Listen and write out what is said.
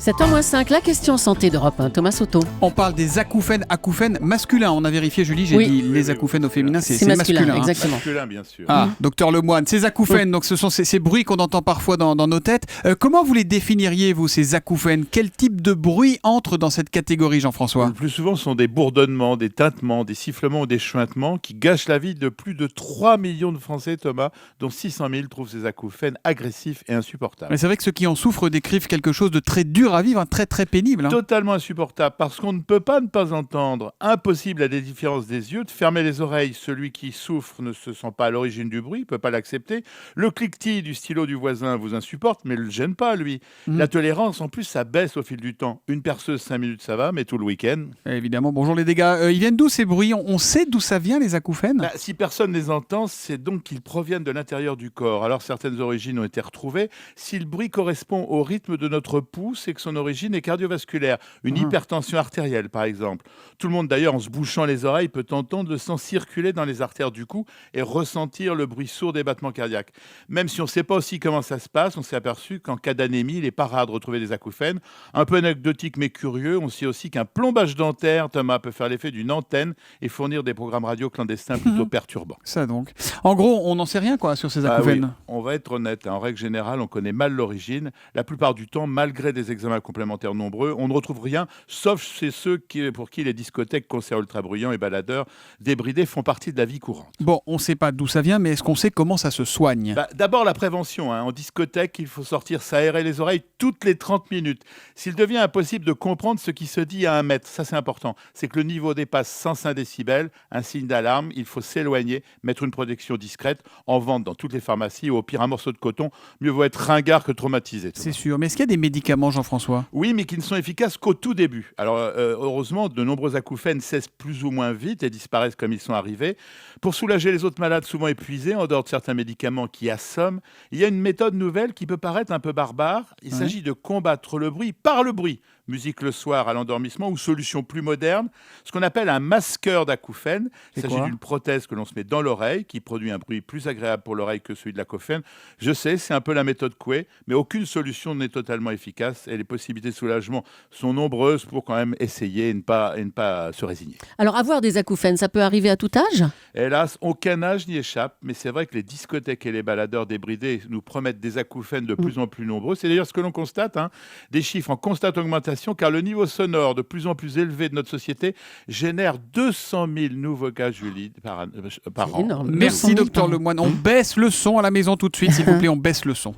7h-5, la question santé d'Europe 1, Thomas Soto. On parle des acouphènes masculins. On a vérifié, Julie, j'ai dit les acouphènes au féminin, c'est masculin. Hein. Exactement. Masculin, bien sûr. Ah, docteur Lemoine, ces acouphènes, donc ce sont ces bruits qu'on entend parfois dans nos têtes. Comment vous les définiriez, vous, ces acouphènes? Quel type de bruit entre dans cette catégorie, Jean-François? Le plus souvent, ce sont des bourdonnements, des tintements, des sifflements ou des chuintements qui gâchent la vie de plus de 3 millions de Français, Thomas, dont 600 000 trouvent ces acouphènes agressifs et insupportables. Mais c'est vrai que ceux qui en souffrent décrivent quelque chose de très dur à vivre, très très pénible. Hein. Totalement insupportable, parce qu'on ne peut pas ne pas entendre. Impossible à des différences des yeux de fermer les oreilles. Celui qui souffre ne se sent pas à l'origine du bruit, ne peut pas l'accepter. Le cliquetis du stylo du voisin vous insupporte, mais ne le gêne pas, lui. La tolérance, en plus, ça baisse au fil du temps. Une perceuse, 5 minutes, ça va, mais tout le week-end... Évidemment, bonjour les dégâts. Ils viennent d'où ces bruits? On sait d'où ça vient, les acouphènes? Si personne ne les entend, c'est donc qu'ils proviennent de l'intérieur du corps. Alors certaines origines ont été retrouvées. Si le bruit correspond au rythme de notre pouls, c'est que son origine est cardiovasculaire. Une hypertension artérielle, par exemple. Tout le monde, d'ailleurs, en se bouchant les oreilles, peut entendre le sang circuler dans les artères du cou et ressentir le bruit sourd des battements cardiaques. Même si on ne sait pas aussi comment ça se passe, on s'est aperçu qu'en cas d'anémie, il n'est pas rare de retrouver des acouphènes. Un peu anecdotique mais curieux, on sait aussi qu'un plombage dentaire, Thomas, peut faire l'effet d'une antenne et fournir des programmes radio clandestins plutôt perturbants. Ça donc. En gros, on n'en sait rien quoi sur ces acouphènes. Oui. On va être honnête, en règle générale, on connaît mal l'origine. La plupart du temps, malgré des examens complémentaires nombreux, on ne retrouve rien, sauf chez ceux pour qui les discothèques, concerts ultra bruyants et baladeurs débridés font partie de la vie courante. Bon, on ne sait pas d'où ça vient, mais est-ce qu'on sait comment ça se soigne? D'abord, la prévention. En discothèque, il faut sortir s'aérer les oreilles toutes les 30 minutes. S'il devient impossible de comprendre ce qui se dit à 1 mètre, ça c'est important, c'est que le niveau dépasse 105 décibels, un signe d'alarme, il faut s'éloigner, mettre une protection discrète, en vente dans toutes les pharmacies, ou au pire un morceau de coton, mieux vaut être ringard que traumatisé. C'est sûr, mais est-ce qu'il y a des médicaments, Jean-François? Oui, mais qui ne sont efficaces qu'au tout début. Alors, heureusement, de nombreux acouphènes cessent plus ou moins vite et disparaissent comme ils sont arrivés. Pour soulager les autres malades souvent épuisés, en dehors de certains médicaments qui assomment, il y a une méthode nouvelle qui peut paraître un peu barbare. Il s'agit de combattre le bruit par le bruit. Musique le soir à l'endormissement ou solution plus moderne, ce qu'on appelle un masqueur d'acouphènes. Il s'agit d'une prothèse que l'on se met dans l'oreille qui produit un bruit plus agréable pour l'oreille que celui de l'acouphène. Je sais, c'est un peu la méthode Coué, mais aucune solution n'est totalement efficace et les possibilités de soulagement sont nombreuses pour quand même essayer et ne pas se résigner. Alors avoir des acouphènes, ça peut arriver à tout âge? Hélas, aucun âge n'y échappe, mais c'est vrai que les discothèques et les baladeurs débridés nous promettent des acouphènes de plus en plus nombreux. C'est d'ailleurs ce que l'on constate, des chiffres en constante augmentation, car le niveau sonore de plus en plus élevé de notre société génère 200 000 nouveaux cas, Julie, par an. Énorme. Merci, docteur Lemoine. On baisse le son à la maison tout de suite, s'il vous plaît, on baisse le son.